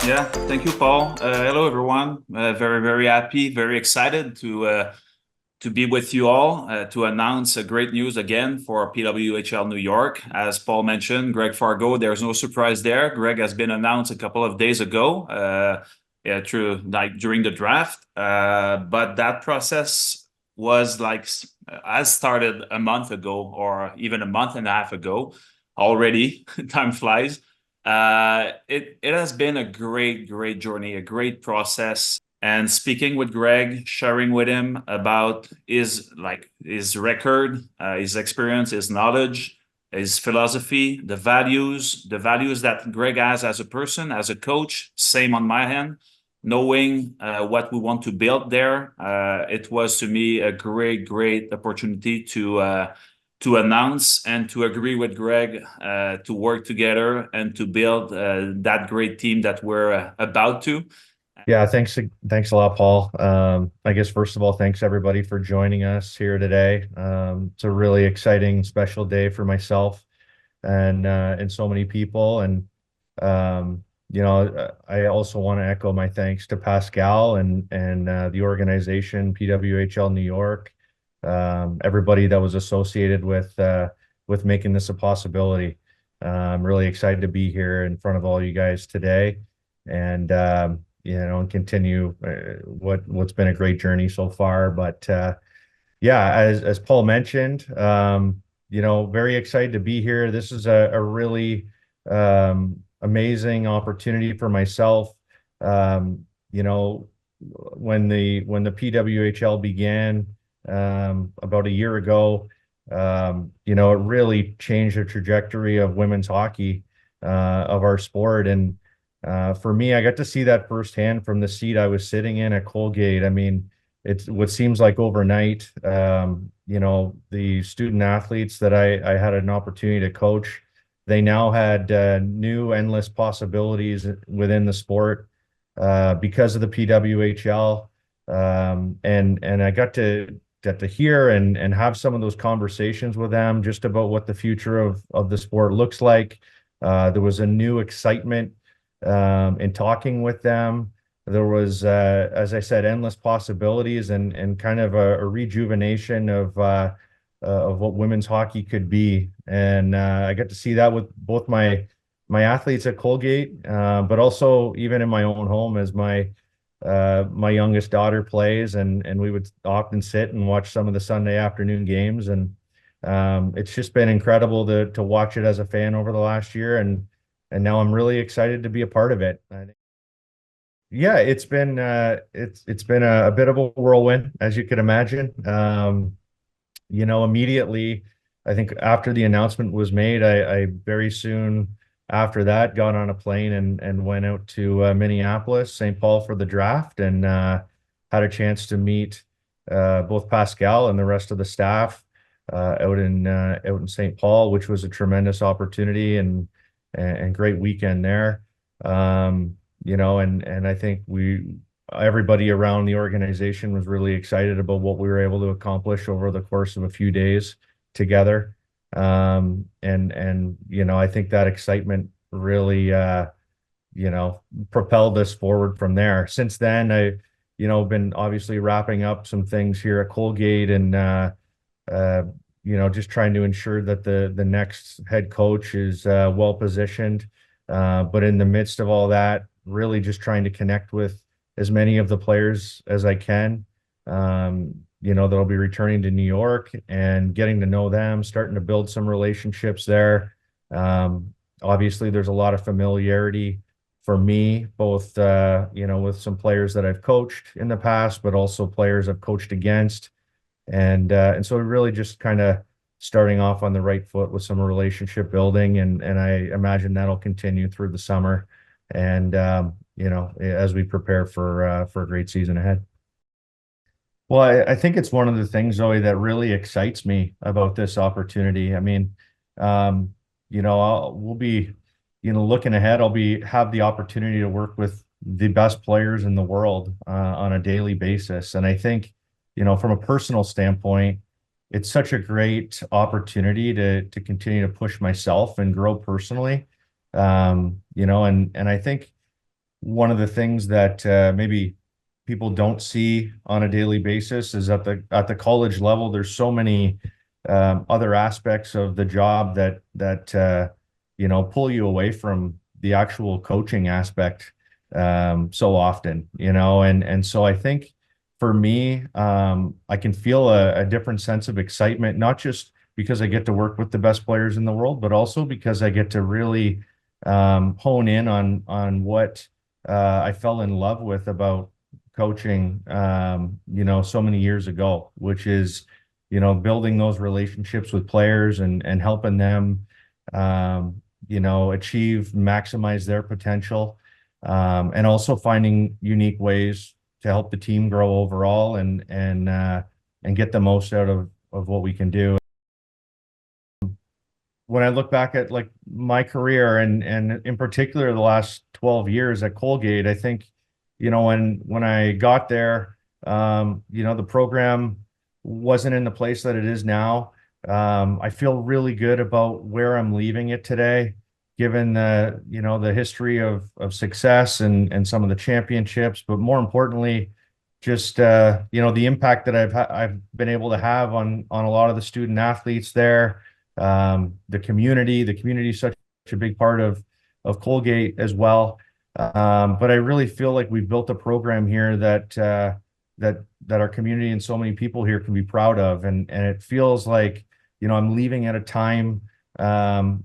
Yeah, thank you, Paul. Hello, everyone. Very, very happy, very excited to be with you all to announce a great news again for PWHL New York. As Paul mentioned, Greg Fargo, there's no surprise there. Greg has been announced a couple of days ago, yeah, through like during the draft. But that process was like has started a month ago or even a month and a half ago already. Time flies. It has been a great journey, a great process. And speaking with Greg, sharing with him about his record, his experience, his knowledge, his philosophy, the values that Greg has as a person, as a coach. Same on my end. Knowing what we want to build there, it was to me a great opportunity to announce and to agree with Greg to work together and to build that great team that we're about to. Yeah, thanks a lot, Paul. I guess first of all, thanks everybody for joining us here today. It's a really exciting, special day for myself and so many people. And I also want to echo my thanks to Pascal and the organization PWHL New York, everybody that was associated with making this a possibility. I'm really excited to be here in front of all you guys today. And and continue what's been a great journey so far. But yeah, as Paul mentioned, very excited to be here. This is a really amazing opportunity for myself. When the PWHL began about a year ago, it really changed the trajectory of women's hockey, of our sport. And for me, I got to see that firsthand from the seat I was sitting in at Colgate. I mean, it's what seems like overnight. The student athletes that I had an opportunity to coach, they now had new endless possibilities within the sport because of the PWHL. And I got to hear and have some of those conversations with them just about what the future of the sport looks like. There was a new excitement in talking with them. There was, as I said, endless possibilities and kind of a rejuvenation of what women's hockey could be. And I got to see that with both my athletes at Colgate, but also even in my own home as my youngest daughter plays, and we would often sit and watch some of the Sunday afternoon games. And it's just been incredible to watch it as a fan over the last year. And now I'm really excited to be a part of it. Yeah, it's been a bit of a whirlwind, as you could imagine. Immediately, I think after the announcement was made, I very soon after that got on a plane and went out to Minneapolis, St. Paul for the draft, and had a chance to meet both Pascal and the rest of the staff out in St. Paul, which was a tremendous opportunity and great weekend there. And I think everybody around the organization was really excited about what we were able to accomplish over the course of a few days together. I think that excitement really, propelled us forward from there. Since then, been obviously wrapping up some things here at Colgate and, just trying to ensure that the next head coach is well positioned. But in the midst of all that, really just trying to connect with as many of the players as I can, that'll be returning to New York and getting to know them, starting to build some relationships there. Obviously, there's a lot of familiarity for me, both, with some players that I've coached in the past, but also players I've coached against. And so really just kind of starting off on the right foot with some relationship building. And I imagine that'll continue through the summer and, as we prepare for a great season ahead. Well, I think it's one of the things, Zoe, that really excites me about this opportunity. I mean, we'll be, looking ahead, have the opportunity to work with the best players in the world on a daily basis. And I think, from a personal standpoint, it's such a great opportunity to continue to push myself and grow personally. And I think one of the things that maybe people don't see on a daily basis is at the college level, there's so many other aspects of the job that pull you away from the actual coaching aspect so often, and so I think for me, I can feel a different sense of excitement, not just because I get to work with the best players in the world, but also because I get to really hone in on what I fell in love with about coaching, so many years ago, which is, building those relationships with players and helping them, achieve, maximize their potential, and also finding unique ways to help the team grow overall and get the most out of what we can do. When I look back at like my career and in particular the last 12 years at Colgate, I think, when I got there, the program wasn't in the place that it is now. I feel really good about where I'm leaving it today, given the history of success and some of the championships, but more importantly, just the impact that I've been able to have on a lot of the student athletes there, the community. The community is such a big part of Colgate as well. But I really feel like we've built a program here that our community and so many people here can be proud of, and it feels like I'm leaving at a time where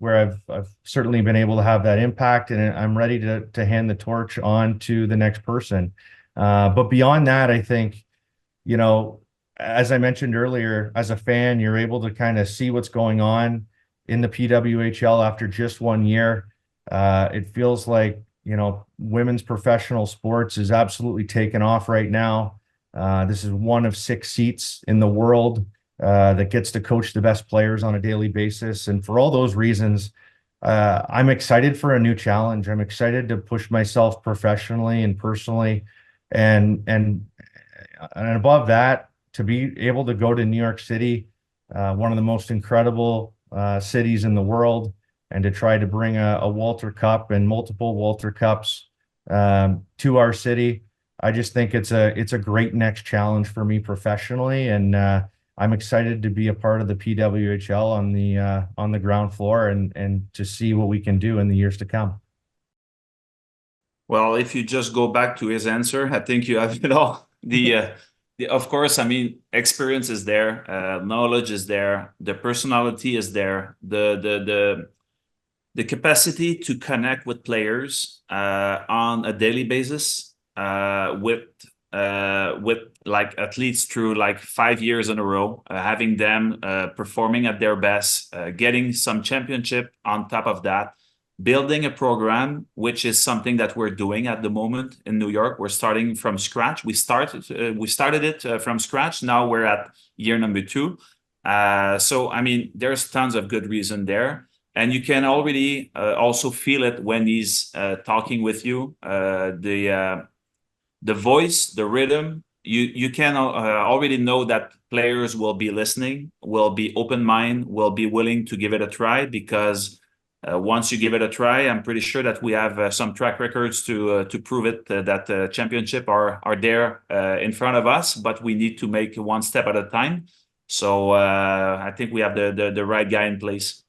I've certainly been able to have that impact, and I'm ready to hand the torch on to the next person. But beyond that, I think, as I mentioned earlier, as a fan, you're able to kind of see what's going on in the PWHL after just 1 year. It feels like, women's professional sports is absolutely taken off right now. This is one of 6 seats in the world that gets to coach the best players on a daily basis. And for all those reasons, I'm excited for a new challenge. I'm excited to push myself professionally and personally. And above that, to be able to go to New York City, one of the most incredible cities in the world, and to try to bring a Walter Cup and multiple Walter Cups to our city. I just think it's a great next challenge for me professionally, and I'm excited to be a part of the PWHL on the ground floor and to see what we can do in the years to come. Well, if you just go back to his answer, I think you have it all. Of course, I mean, experience is there, knowledge is there, the personality is there, the capacity to connect with players on a daily basis, with like athletes through like 5 years in a row, having them performing at their best, getting some championship on top of that, building a program, which is something that we're doing at the moment in New York. We're starting from scratch. We started it from scratch. Now we're at year number 2. So, I mean, there's tons of good reason there. And you can already also feel it when he's talking with you. The voice, the rhythm, you can already know that players will be listening, will be open-minded, will be willing to give it a try, because once you give it a try, I'm pretty sure that we have some track records to prove it, that championship are there in front of us, but we need to make one step at a time. So I think we have the right guy in place.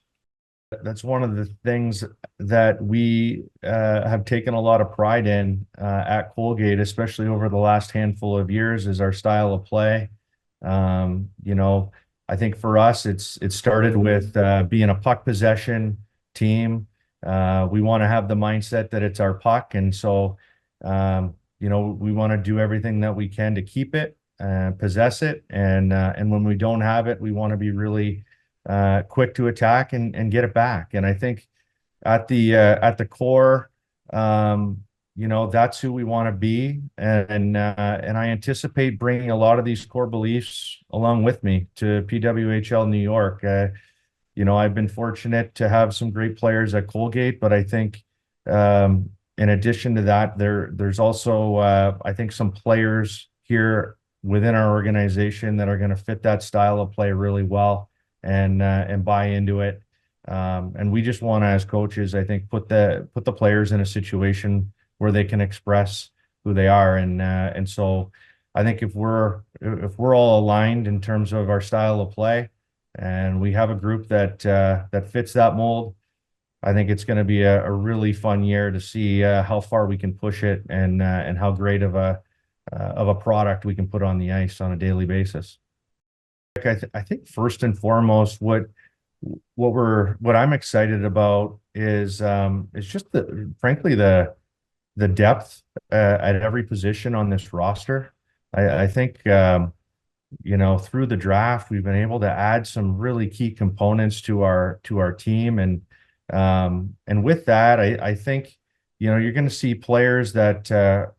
That's one of the things that we have taken a lot of pride in at Colgate, especially over the last handful of years, is our style of play. I think for us, it started with being a puck possession team. We want to have the mindset that it's our puck, and so we want to do everything that we can to keep it, possess it, and when we don't have it, we want to be really quick to attack and get it back. And I think at the core, that's who we want to be, and I anticipate bringing a lot of these core beliefs along with me to PWHL New York. I've been fortunate to have some great players at Colgate, but I think in addition to that, there's also I think some players here within our organization that are going to fit that style of play really well and buy into it. And we just want to, as coaches, I think, put the players in a situation where they can express who they are. And so I think if we're all aligned in terms of our style of play, and we have a group that fits that mold, I think it's going to be a really fun year to see how far we can push it, and how great of a product we can put on the ice on a daily basis. I think first and foremost, what I'm excited about is just frankly the depth at every position on this roster. I think through the draft we've been able to add some really key components to our team, and with that I think you're going to see players that are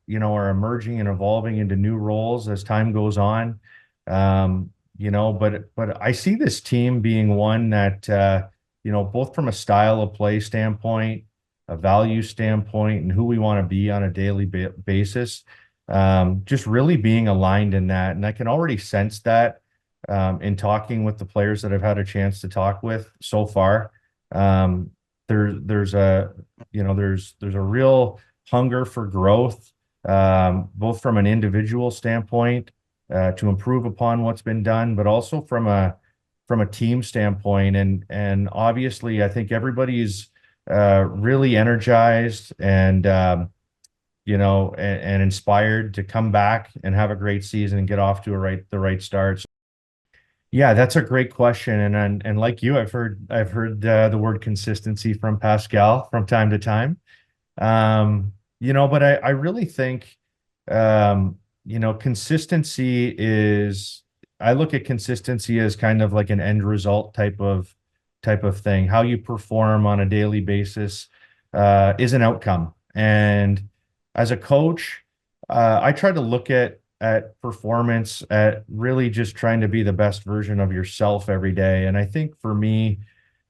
emerging and evolving into new roles as time goes on. But I see this team being one that both from a style of play standpoint, a value standpoint, and who we want to be on a daily basis, just really being aligned in that. And I can already sense that in talking with the players that I've had a chance to talk with so far. There's a real hunger for growth, both from an individual standpoint, to improve upon what's been done, but also from a team standpoint. And obviously, I think everybody's really energized and inspired to come back and have a great season and get off to the right start. Yeah, that's a great question, and like you, I've heard the word consistency from Pascal from time to time. But I really think consistency is, I look at consistency as kind of like an end result type of thing. How you perform on a daily basis is an outcome. And as a coach, I try to look at performance at really just trying to be the best version of yourself every day. And I think for me,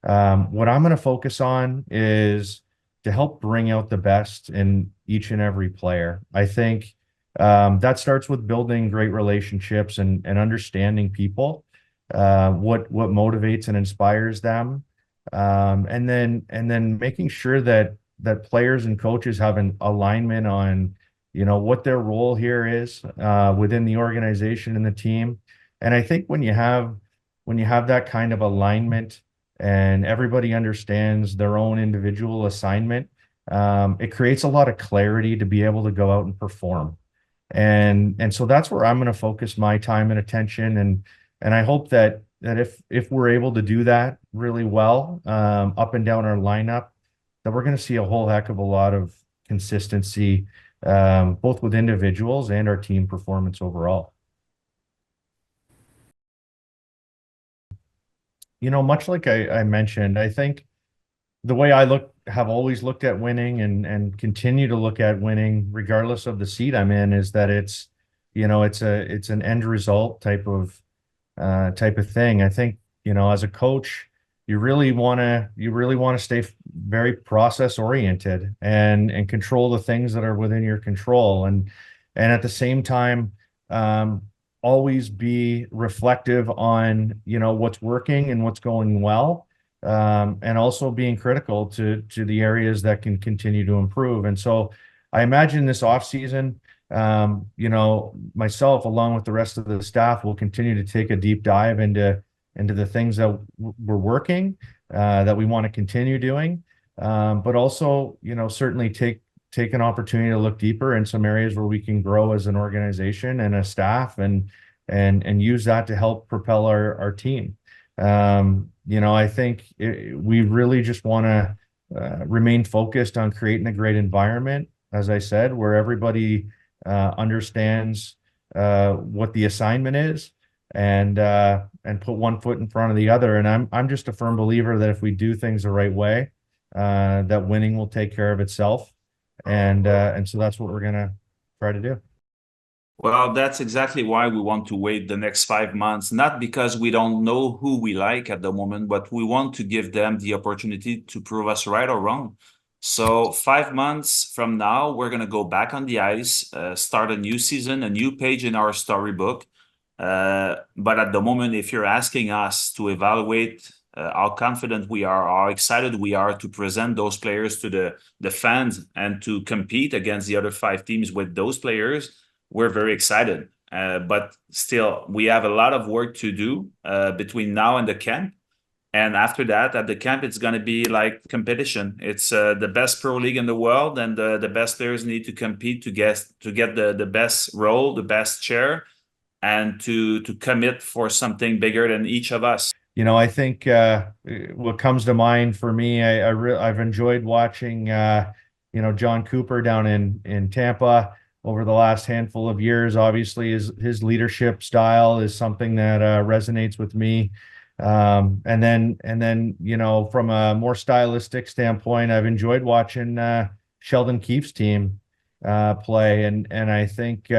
what I'm going to focus on is to help bring out the best in each and every player. I think that starts with building great relationships and understanding people, what motivates and inspires them, and then making sure that players and coaches have an alignment on what their role here is within the organization and the team. And I think when you have that kind of alignment and everybody understands their own individual assignment, it creates a lot of clarity to be able to go out and perform. And so that's where I'm going to focus my time and attention. And I hope that if we're able to do that really well, up and down our lineup, that we're going to see a whole heck of a lot of consistency, both with individuals and our team performance overall. Much like I mentioned, I think the way I have always looked at winning and continue to look at winning, regardless of the seat I'm in, is that it's an end result type of thing. I think, as a coach, you really want to stay very process oriented and control the things that are within your control, and at the same time, always be reflective on what's working and what's going well, and also being critical to the areas that can continue to improve. And so I imagine this off season, myself along with the rest of the staff will continue to take a deep dive into the things that we're working, that we want to continue doing, but also certainly take an opportunity to look deeper in some areas where we can grow as an organization and a staff, and use that to help propel our team. I think we really just want to remain focused on creating a great environment, as I said, where everybody understands what the assignment is, and put one foot in front of the other. And I'm just a firm believer that if we do things the right way, that winning will take care of itself. And so that's what we're going to try to do. Well, that's exactly why we want to wait the next 5 months, not because we don't know who we like at the moment, but we want to give them the opportunity to prove us right or wrong. So 5 months from now, we're going to go back on the ice, start a new season, a new page in our storybook. But at the moment, if you're asking us to evaluate how confident we are, how excited we are to present those players to the fans and to compete against the other 5 teams with those players, we're very excited. But still, we have a lot of work to do between now and the camp. And after that, at the camp, it's going to be like competition. It's the best pro league in the world, and the best players need to compete to get the best role, the best chair, and to commit for something bigger than each of us. I think what comes to mind for me, I've enjoyed watching John Cooper down in Tampa over the last handful of years. Obviously, his leadership style is something that resonates with me. And then from a more stylistic standpoint, I've enjoyed watching Sheldon Keefe's team play, and I think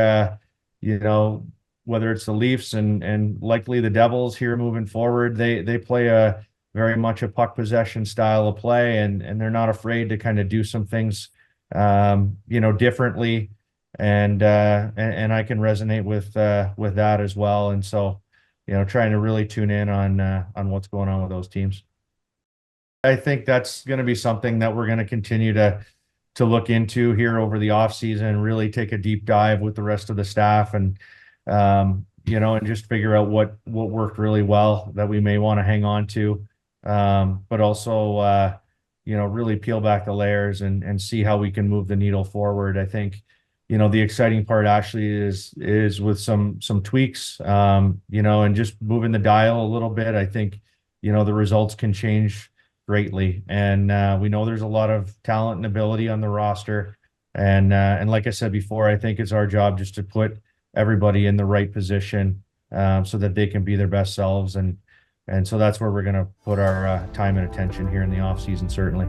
whether it's the Leafs and likely the Devils here moving forward, they play a very much a puck possession style of play, and they're not afraid to kind of do some things differently, and I can resonate with that as well. And so trying to really tune in on what's going on with those teams. I think that's going to be something that we're going to continue to look into here over the off season, really take a deep dive with the rest of the staff, and and just figure out what worked really well that we may want to hang on to, but also really peel back the layers and see how we can move the needle forward. I think the exciting part actually is with some tweaks, and just moving the dial a little bit. I think the results can change greatly, and we know there's a lot of talent and ability on the roster, and like I said before, I think it's our job just to put everybody in the right position so that they can be their best selves, and so that's where we're going to put our time and attention here in the off season, certainly.